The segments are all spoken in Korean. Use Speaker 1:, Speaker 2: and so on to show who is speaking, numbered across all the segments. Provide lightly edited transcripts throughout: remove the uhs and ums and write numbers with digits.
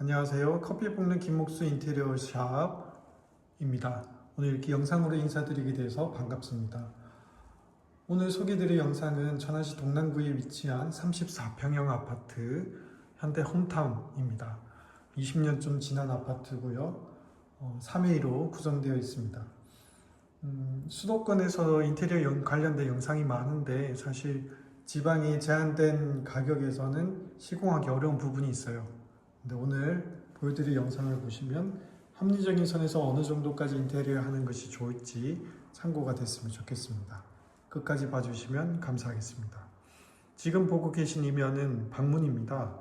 Speaker 1: 안녕하세요. 커피 볶는 김목수 인테리어 샵입니다. 오늘 이렇게 영상으로 인사드리게 돼서 반갑습니다. 오늘 소개드릴 영상은 천안시 동남구에 위치한 34평형 아파트 현대 홈타운입니다. 20년쯤 지난 아파트고요. 3A로 구성되어 있습니다. 수도권에서 인테리어 관련된 영상이 많은데 사실 지방이 제한된 가격에서는 시공하기 어려운 부분이 있어요. 근데 오늘 보여드릴 영상을 보시면 합리적인 선에서 어느 정도까지 인테리어 하는 것이 좋을지 참고가 됐으면 좋겠습니다. 끝까지 봐주시면 감사하겠습니다. 지금 보고 계신 이면은 방문입니다.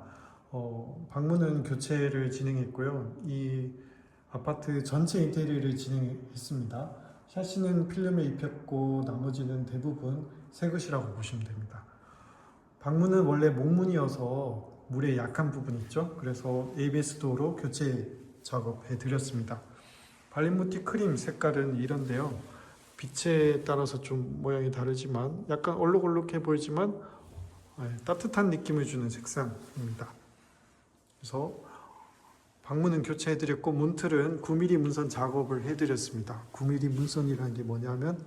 Speaker 1: 방문은 교체를 진행했고요. 이 아파트 전체 인테리어를 진행했습니다. 샤시는 필름을 입혔고 나머지는 대부분 새 것이라고 보시면 됩니다. 방문은 원래 목문이어서 물에 약한 부분이 있죠. 그래서 ABS 도어로 교체 작업해 드렸습니다. 발리무티 크림 색깔은 이런데요. 빛에 따라서 좀 모양이 다르지만 약간 얼룩얼룩해 보이지만 따뜻한 느낌을 주는 색상입니다. 그래서 방문은 교체해 드렸고 문틀은 9mm 문선 작업을 해 드렸습니다. 9mm 문선이라는 게 뭐냐면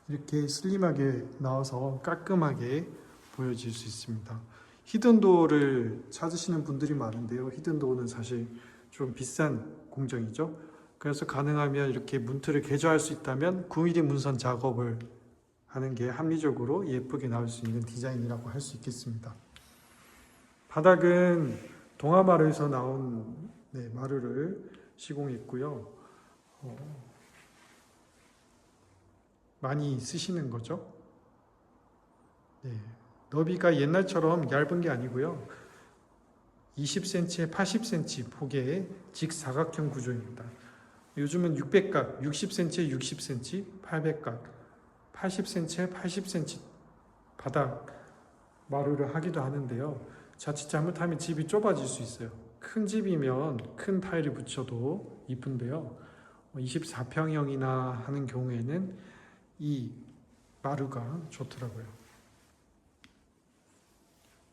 Speaker 1: 이렇게 슬림하게 나와서 깔끔하게 보여질 수 있습니다. 히든도어를 찾으시는 분들이 많은데요. 히든도어는 사실 좀 비싼 공정이죠. 그래서 가능하면 이렇게 문틀을 개조할 수 있다면 9mm 문선 작업을 하는 게 합리적으로 예쁘게 나올 수 있는 디자인이라고 할 수 있겠습니다. 바닥은 동아마루에서 나온 마루를 시공했고요. 많이 쓰시는 거죠. 너비가 옛날처럼 얇은 게 아니고요. 20cm에 80cm 폭의 직사각형 구조입니다. 요즘은 600각, 60cm에 60cm, 800각, 80cm에 80cm 바닥 마루를 하기도 하는데요. 자칫 잘못하면 집이 좁아질 수 있어요. 큰 집이면 큰 타일을 붙여도 이쁜데요. 24평형이나 하는 경우에는 이 마루가 좋더라고요.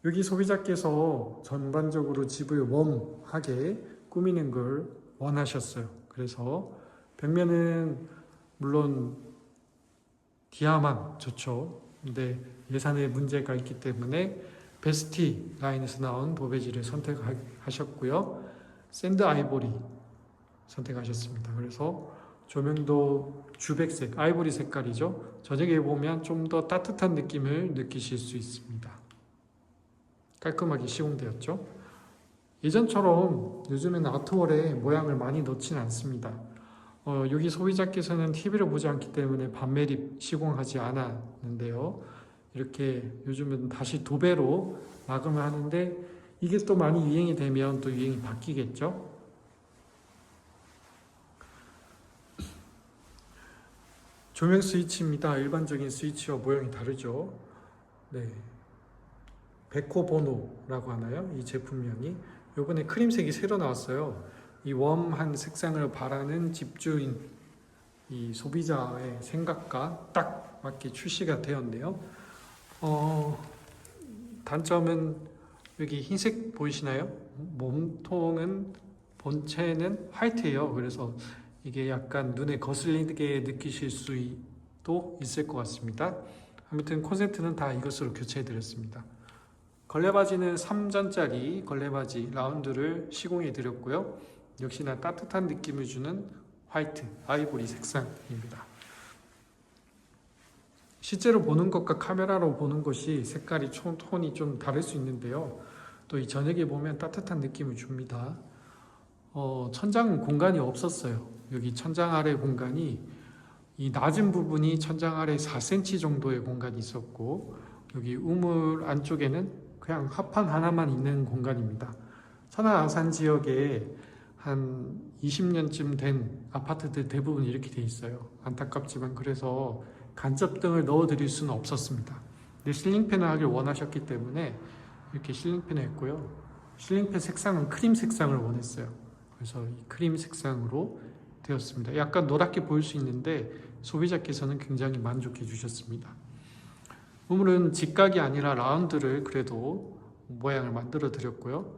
Speaker 1: 여기 소비자께서 전반적으로 집을 웜하게 꾸미는 걸 원하셨어요. 그래서 벽면은 물론 디아만 좋죠. 근데 예산에 문제가 있기 때문에 베스티 라인에서 나온 도배지를 선택하셨고요. 샌드 아이보리 선택하셨습니다. 그래서 조명도 주백색, 아이보리 색깔이죠. 저녁에 보면 좀 더 따뜻한 느낌을 느끼실 수 있습니다. 깔끔하게 시공되었죠. 예전처럼 요즘에는 아트월에 모양을 많이 넣지는 않습니다. 여기 소비자께서는 TV를 보지 않기 때문에 반매립 시공하지 않았는데요. 이렇게 요즘은 다시 도배로 마감을 하는데 이게 또 많이 유행이 되면 또 유행이 바뀌겠죠. 조명 스위치입니다. 일반적인 스위치와 모양이 다르죠. 베코보노라고 하나요? 이 제품명이. 요번에 크림색이 새로 나왔어요. 이 웜한 색상을 바라는 집주인, 이 소비자의 생각과 딱 맞게 출시가 되었네요. 단점은 여기 흰색 보이시나요? 몸통은, 본체는 화이트예요. 그래서 이게 약간 눈에 거슬리게 느끼실 수도 있을 것 같습니다. 아무튼 콘센트는 다 이것으로 교체해 드렸습니다. 걸레바지는 3전짜리 걸레바지 라운드를 시공해 드렸고요. 역시나 따뜻한 느낌을 주는 화이트, 아이보리 색상입니다. 실제로 보는 것과 카메라로 보는 것이 색깔이 톤이 좀 다를 수 있는데요. 또 이 저녁에 보면 따뜻한 느낌을 줍니다. 천장 공간이 없었어요. 여기 천장 아래 공간이 이 낮은 부분이 천장 아래 4cm 정도의 공간이 있었고 여기 우물 안쪽에는 그냥 합판 하나만 있는 공간입니다. 천안 아산 지역에 한 20년쯤 된 아파트들 대부분 이렇게 돼 있어요. 안타깝지만 그래서 간접등을 넣어 드릴 수는 없었습니다. 근데 실링팬을 하길 원하셨기 때문에 이렇게 실링팬을 했고요. 실링팬 색상은 크림 색상을 원했어요. 그래서 이 크림 색상으로 되었습니다. 약간 노랗게 보일 수 있는데 소비자께서는 굉장히 만족해 주셨습니다. 우물은 직각이 아니라 라운드를 그래도 모양을 만들어 드렸고요.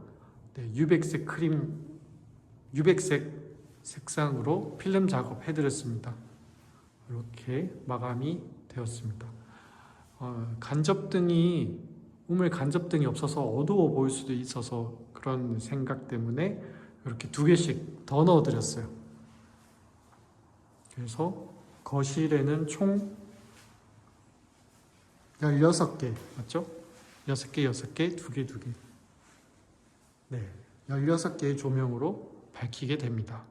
Speaker 1: 유백색 크림 유백색 색상으로 필름 작업 해드렸습니다. 이렇게 마감이 되었습니다. 우물 간접등이 없어서 어두워 보일 수도 있어서 그런 생각 때문에 이렇게 2개씩 더 넣어드렸어요. 그래서 거실에는 총 16개, 맞죠? 6개, 6개, 2개, 2개. 네, 16개의 조명으로 밝히게 됩니다.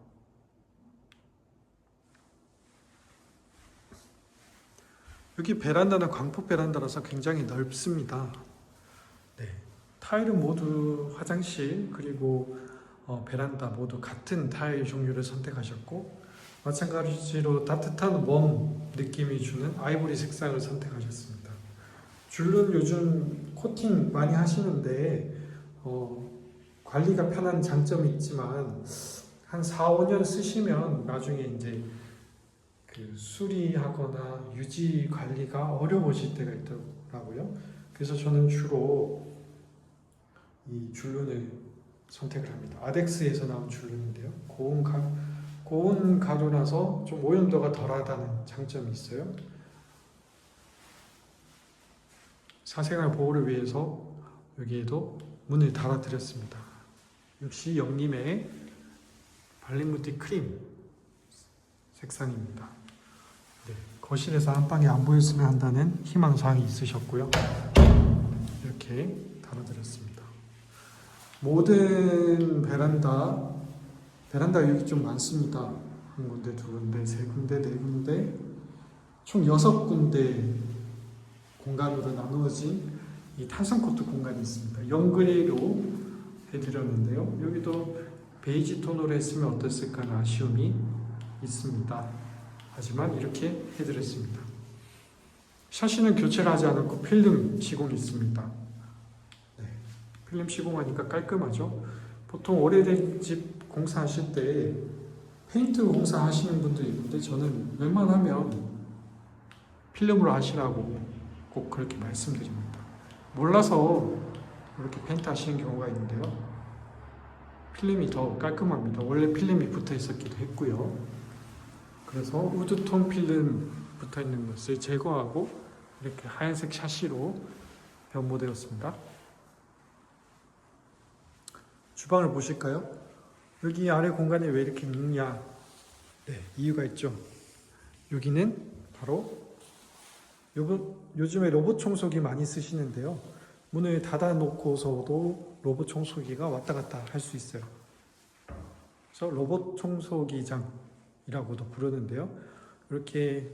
Speaker 1: 여기 베란다는 광폭 베란다라서 굉장히 넓습니다. 네, 타일은 모두 화장실 그리고 베란다 모두 같은 타일 종류를 선택하셨고, 마찬가지로 따뜻한 웜 느낌이 주는 아이보리 색상을 선택하셨습니다. 줄눈 요즘 코팅 많이 하시는데 관리가 편한 장점이 있지만 한 4, 5년 쓰시면 나중에 이제 수리하거나 유지 관리가 어려워질 때가 있더라고요. 그래서 저는 주로 이 줄눈을 선택을 합니다. 아덱스에서 나온 줄눈인데요. 고온 가루라서 좀 오염도가 덜하다는 장점이 있어요. 사생활 보호를 위해서 여기에도 문을 달아드렸습니다. 역시 영림의 발림무티 크림 색상입니다. 네, 거실에서 한방에 안 보였으면 한다는 희망사항이 있으셨고요. 이렇게 달아드렸습니다. 모든 베란다 여기 좀 많습니다. 한 군데, 두 군데, 세 군데, 네 군데, 총 6군데 공간으로 나누어진 이 탄성코트 공간이 있습니다. 연그레이로 해드렸는데요. 여기도 베이지 톤으로 했으면 어땠을까 하는 아쉬움이 있습니다. 하지만 이렇게 해드렸습니다. 샤시는 교체를 하지 않았고 필름 시공이 있습니다. 네, 필름 시공하니까 깔끔하죠. 보통 오래된 집 공사하실 때 페인트 공사하시는 분들이 있는데 저는 웬만하면 필름으로 하시라고 꼭 그렇게 말씀드립니다. 몰라서 이렇게 페인트 하시는 경우가 있는데요. 필름이 더 깔끔합니다. 원래 필름이 붙어 있었기도 했고요. 그래서 우드톤 필름 붙어 있는 것을 제거하고 이렇게 하얀색 샤시로 변모되었습니다. 주방을 보실까요? 여기 아래 공간에 왜 이렇게 있느냐? 네, 이유가 있죠. 여기는 바로 요즘에 로봇 청소기 많이 쓰시는데요. 문을 닫아놓고서도 로봇 청소기가 왔다 갔다 할 수 있어요. 그래서 로봇 청소기장이라고도 부르는데요. 이렇게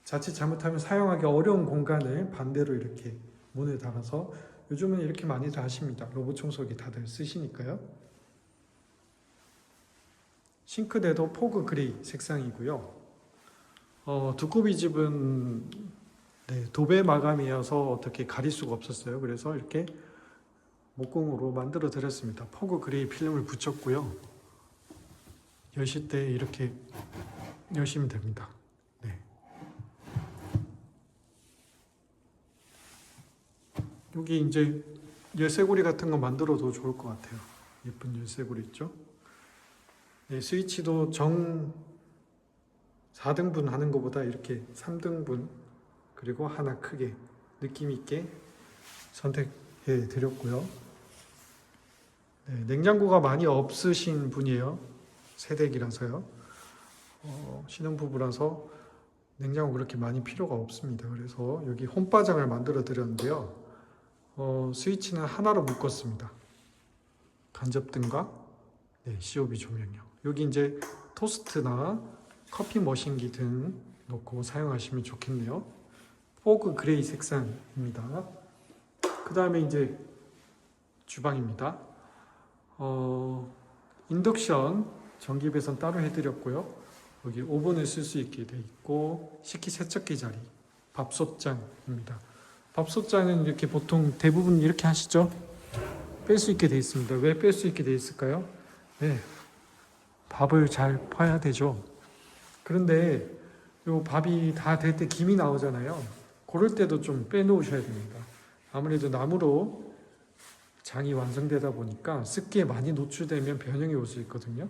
Speaker 1: 자칫 잘못하면 사용하기 어려운 공간을 반대로 이렇게 문을 닫아서 요즘은 이렇게 많이들 하십니다. 로봇 청소기 다들 쓰시니까요. 싱크대도 포그 그레이 색상이고요. 두꺼비 집은 도배 마감이어서 어떻게 가릴 수가 없었어요. 그래서 이렇게 목공으로 만들어 드렸습니다. 포그 그레이 필름을 붙였고요. 여실 때 이렇게 여시면 됩니다. 네. 여기 이제 열쇠고리 같은 거 만들어도 좋을 것 같아요. 예쁜 열쇠고리 있죠? 네, 스위치도 4등분 하는 것보다 이렇게 3등분 그리고 하나 크게 느낌 있게 선택해 드렸고요. 네, 냉장고가 많이 없으신 분이에요. 세대기라서요. 신혼부부라서 냉장고 그렇게 많이 필요가 없습니다. 그래서 여기 홈바장을 만들어 드렸는데요. 스위치는 하나로 묶었습니다. 간접등과 COB 조명이요. 여기 이제 토스트나 커피 머신기 등 놓고 사용하시면 좋겠네요. 포그 그레이 색상입니다. 그 다음에 이제 주방입니다. 인덕션 전기 배선 따로 해드렸고요. 여기 오븐을 쓸 수 있게 돼 있고 식기세척기 자리, 밥솥장입니다. 밥솥장은 이렇게 보통 대부분 이렇게 하시죠. 뺄 수 있게 돼 있습니다. 왜 뺄 수 있게 돼 있을까요? 네, 밥을 잘 퍼야 되죠. 그런데 요 밥이 다 될 때 김이 나오잖아요. 그럴 때도 좀 빼놓으셔야 됩니다. 아무래도 나무로 장이 완성되다 보니까 습기에 많이 노출되면 변형이 올 수 있거든요.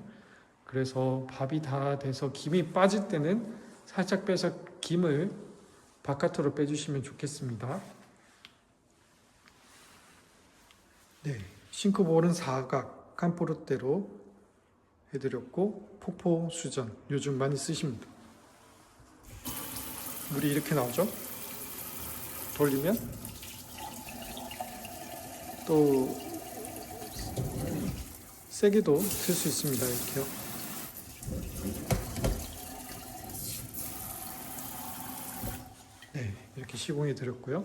Speaker 1: 그래서 밥이 다 돼서 김이 빠질 때는 살짝 빼서 김을 바깥으로 빼주시면 좋겠습니다. 네, 싱크볼은 사각 칸포르테로 해드렸고 폭포 수전 요즘 많이 쓰십니다. 물이 이렇게 나오죠? 돌리면 또 세게도 틀 수 있습니다. 이렇게요. 네, 이렇게 시공해 드렸고요.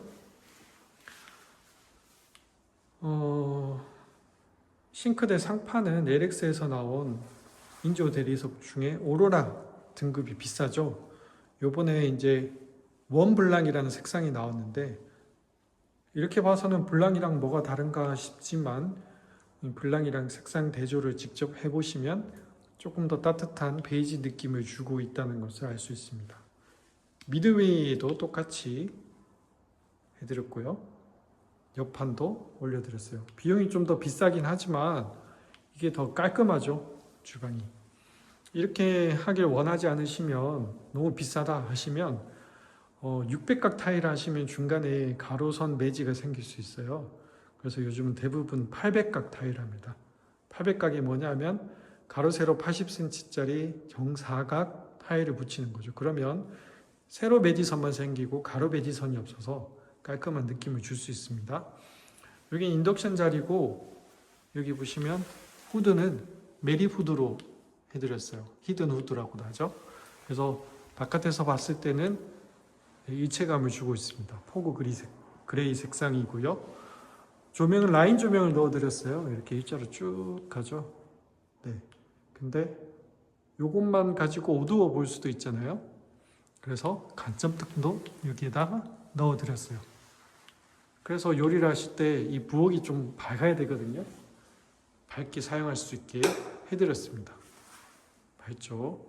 Speaker 1: 싱크대 상판은 LX에서 나온 인조 대리석 중에 오로라 등급이 비싸죠. 요번에 이제 원블랑이라는 색상이 나왔는데 이렇게 봐서는 블랑이랑 뭐가 다른가 싶지만 블랑이랑 색상 대조를 직접 해보시면 조금 더 따뜻한 베이지 느낌을 주고 있다는 것을 알 수 있습니다. 미드웨이에도 똑같이 해드렸고요. 옆판도 올려드렸어요. 비용이 좀 더 비싸긴 하지만 이게 더 깔끔하죠. 주방이. 이렇게 하길 원하지 않으시면 너무 비싸다 하시면 600각 타일 하시면 중간에 가로선 매지가 생길 수 있어요. 그래서 요즘은 대부분 800각 타일 합니다. 800각이 뭐냐면 가로 세로 80cm짜리 정사각 타일을 붙이는 거죠. 그러면 세로 매지선만 생기고 가로 매지선이 없어서 깔끔한 느낌을 줄 수 있습니다. 여기 인덕션 자리고 여기 보시면 후드는 메리 후드로 해드렸어요. 히든 후드라고도 하죠. 그래서 바깥에서 봤을 때는 일체감을 주고 있습니다. 포그 그레이 색상이고요. 조명은 라인 조명을 넣어드렸어요. 이렇게 일자로 쭉 가죠. 네. 근데 요것만 가지고 어두워 보일 수도 있잖아요. 그래서 간접등도 여기에다가 넣어드렸어요. 그래서 요리를 하실 때 이 부엌이 좀 밝아야 되거든요. 밝게 사용할 수 있게 해드렸습니다. 밝죠.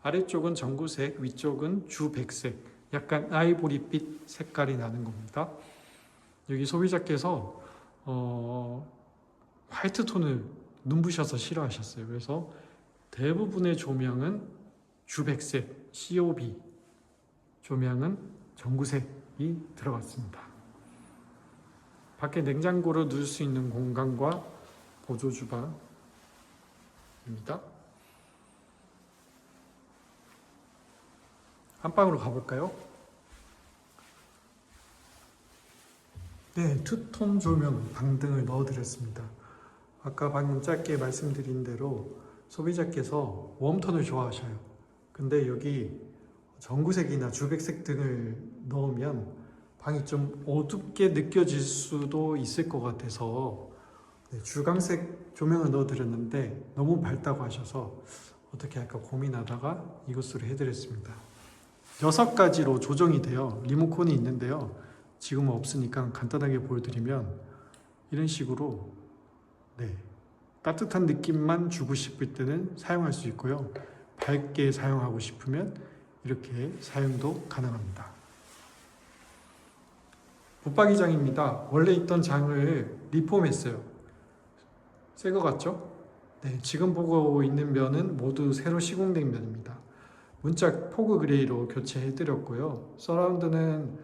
Speaker 1: 아래쪽은 전구색, 위쪽은 주백색, 약간 아이보리빛 색깔이 나는 겁니다. 여기 소비자께서 화이트 톤을 눈부셔서 싫어하셨어요. 그래서 대부분의 조명은 주백색, COB 조명은 전구색이 들어갔습니다. 밖에 냉장고를 넣을 수 있는 공간과 보조 주방입니다. 안방으로 가볼까요? 네, 투톤 조명, 방등을 넣어드렸습니다. 아까 방금 짧게 말씀드린 대로 소비자께서 웜톤을 좋아하셔요. 근데 여기 전구색이나 주백색 등을 넣으면 방이 좀 어둡게 느껴질 수도 있을 것 같아서 주광색 조명을 넣어드렸는데 너무 밝다고 하셔서 어떻게 할까 고민하다가 이것으로 해드렸습니다. 6가지로 조정이 돼요. 리모컨이 있는데요. 지금은 없으니까 간단하게 보여드리면 이런 식으로 따뜻한 느낌만 주고 싶을 때는 사용할 수 있고요. 밝게 사용하고 싶으면 이렇게 사용도 가능합니다. 붙박이장입니다. 원래 있던 장을 리폼했어요. 새 거 같죠? 네, 지금 보고 있는 면은 모두 새로 시공된 면입니다. 문짝 포그 그레이로 교체해드렸고요. 서라운드는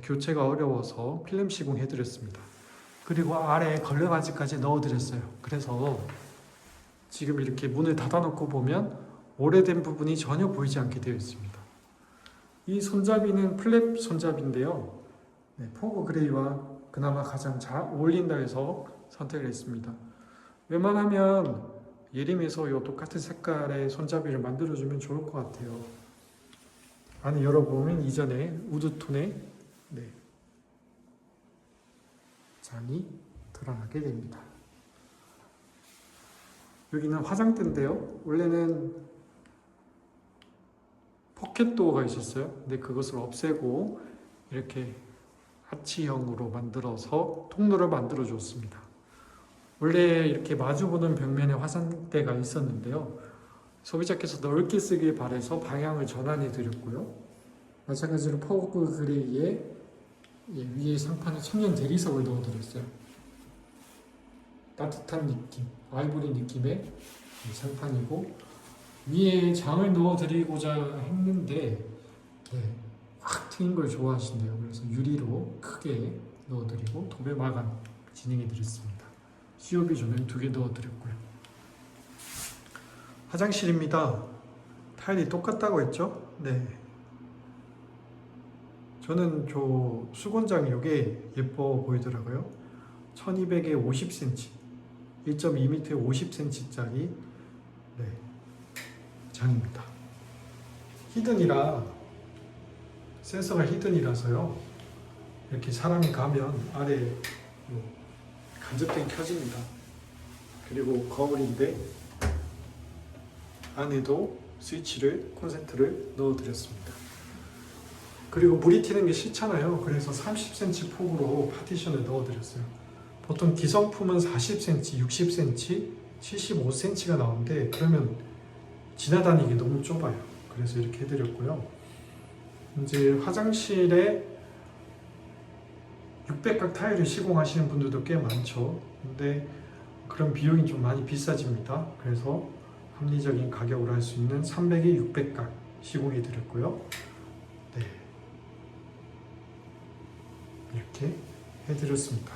Speaker 1: 교체가 어려워서 필름 시공해드렸습니다. 그리고 아래에 걸레바지까지 넣어드렸어요. 그래서 지금 이렇게 문을 닫아놓고 보면 오래된 부분이 전혀 보이지 않게 되어 있습니다. 이 손잡이는 플랩 손잡이인데요. 포그 그레이와 그나마 가장 잘 어울린다 해서 선택을 했습니다. 웬만하면 예림에서 이 똑같은 색깔의 손잡이를 만들어주면 좋을 것 같아요. 안에 열어보면 이전에 우드톤의 장이 드러나게 됩니다. 여기는 화장대인데요. 원래는 포켓도어가 있었어요. 근데 그것을 없애고 이렇게 하치형으로 만들어서 통로를 만들어 줬습니다. 원래 이렇게 마주보는 벽면에 화장대가 있었는데요. 소비자께서 넓게 쓰길 바라서 방향을 전환해 드렸고요. 마찬가지로 포그 그레이에 위에 상판에 천연 대리석을 넣어 드렸어요. 따뜻한 느낌, 아이보리 느낌의 장판이고 위에 장을 넣어드리고자 했는데 네, 확 트인 걸 좋아하신대요. 그래서 유리로 크게 넣어드리고 도배 마감 진행해드렸습니다. COB 조명 2개 넣어드렸고요. 화장실입니다. 타일이 똑같다고 했죠? 네. 저는 저 수건장 이게 예뻐 보이더라고요. 1200에 50cm, 1.2m에 50cm짜리 네, 장입니다. 히든이라 센서가 히든이라서요. 이렇게 사람이 가면 아래 간접등이 켜집니다. 그리고 거울인데 안에도 스위치를 콘센트를 넣어드렸습니다. 그리고 물이 튀는 게 싫잖아요. 그래서 30cm 폭으로 파티션을 넣어드렸어요. 보통 기성품은 40cm, 60cm, 75cm가 나오는데 그러면 지나다니기 너무 좁아요. 그래서 이렇게 해드렸고요. 이제 화장실에 600각 타일을 시공하시는 분들도 꽤 많죠. 근데 그런 비용이 좀 많이 비싸집니다. 그래서 합리적인 가격으로 할 수 있는 300에 600각 시공해 드렸고요. 네. 이렇게 해드렸습니다.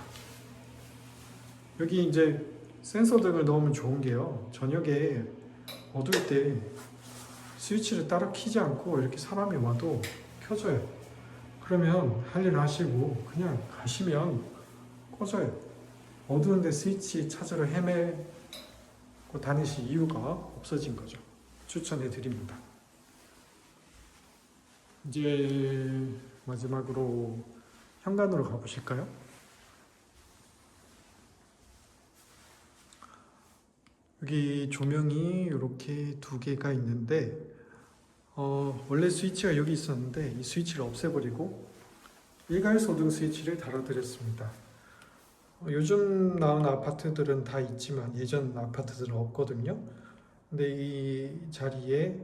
Speaker 1: 여기 이제 센서 등을 넣으면 좋은 게요. 저녁에 어두울 때 스위치를 따로 켜지 않고 이렇게 사람이 와도 켜져요. 그러면 할 일 하시고 그냥 가시면 꺼져요. 어두운데 스위치 찾으러 헤매고 다니실 이유가 없어진 거죠. 추천해 드립니다. 이제 마지막으로 현관으로 가보실까요? 여기 조명이 이렇게 두 개가 있는데 원래 스위치가 여기 있었는데 이 스위치를 없애버리고 일괄소등 스위치를 달아드렸습니다. 요즘 나온 아파트들은 다 있지만 예전 아파트들은 없거든요. 근데 이 자리에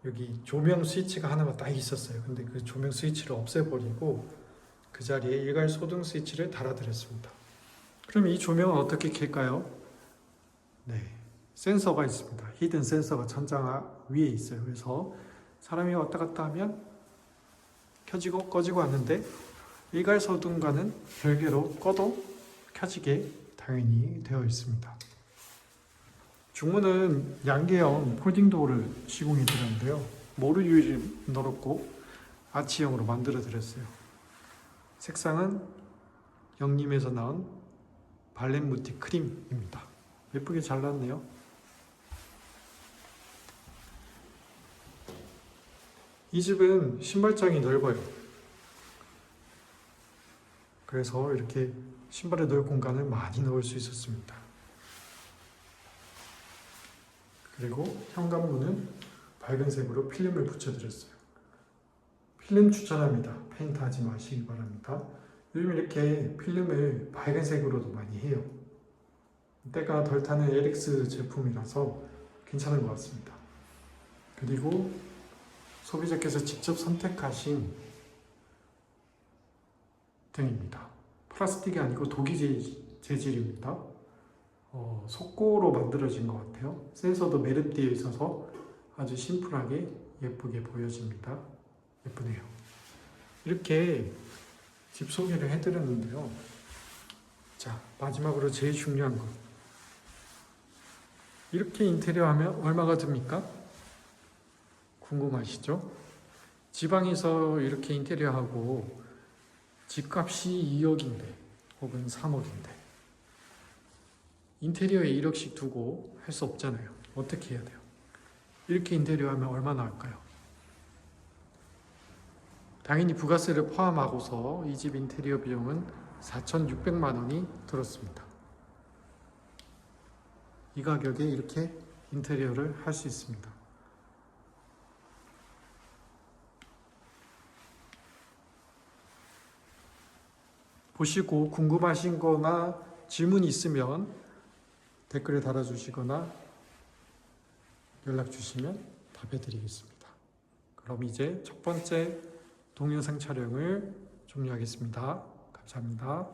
Speaker 1: 여기 조명 스위치가 하나가 딱 있었어요. 근데 그 조명 스위치를 없애버리고 그 자리에 일괄소등 스위치를 달아드렸습니다. 그럼 이 조명은 어떻게 켤까요? 네, 센서가 있습니다. 히든 센서가 천장 위에 있어요. 그래서 사람이 왔다 갔다 하면 켜지고 꺼지고 하는데 일괄소등과는 별개로 꺼도 켜지게 당연히 되어 있습니다. 중문은 양계형 폴딩도어를 시공해 드렸는데요. 모루 유리를 넣었고 아치형으로 만들어 드렸어요. 색상은 영림에서 나온 발렌무티 크림입니다. 예쁘게 잘 나왔네요. 이 집은 신발장이 넓어요. 그래서 이렇게 신발에 넣을 공간을 많이 넣을 수 있었습니다. 그리고 현관문은 밝은 색으로 필름을 붙여드렸어요. 필름 추천합니다. 페인트 하지 마시기 바랍니다. 요즘 이렇게 필름을 밝은 색으로도 많이 해요. 때가 덜 타는 LX 제품이라서 괜찮은 것 같습니다. 그리고 소비자께서 직접 선택하신 등입니다. 플라스틱이 아니고 독일 재질입니다. 속고로 만들어진 것 같아요. 센서도 매립되어 있어서 아주 심플하게 예쁘게 보여집니다. 예쁘네요. 이렇게 집 소개를 해드렸는데요. 자, 마지막으로 제일 중요한 것. 이렇게 인테리어 하면 얼마가 듭니까? 궁금하시죠? 지방에서 이렇게 인테리어 하고 집값이 2억인데 혹은 3억인데 인테리어에 1억씩 두고 할 수 없잖아요. 어떻게 해야 돼요? 이렇게 인테리어 하면 얼마나 할까요? 당연히 부가세를 포함하고서 이 집 인테리어 비용은 4,600만 원이 들었습니다. 이 가격에 이렇게 인테리어를 할 수 있습니다. 보시고 궁금하신 거나 질문이 있으면 댓글에 달아주시거나 연락 주시면 답해 드리겠습니다. 그럼 이제 첫 번째 동영상 촬영을 종료하겠습니다. 감사합니다.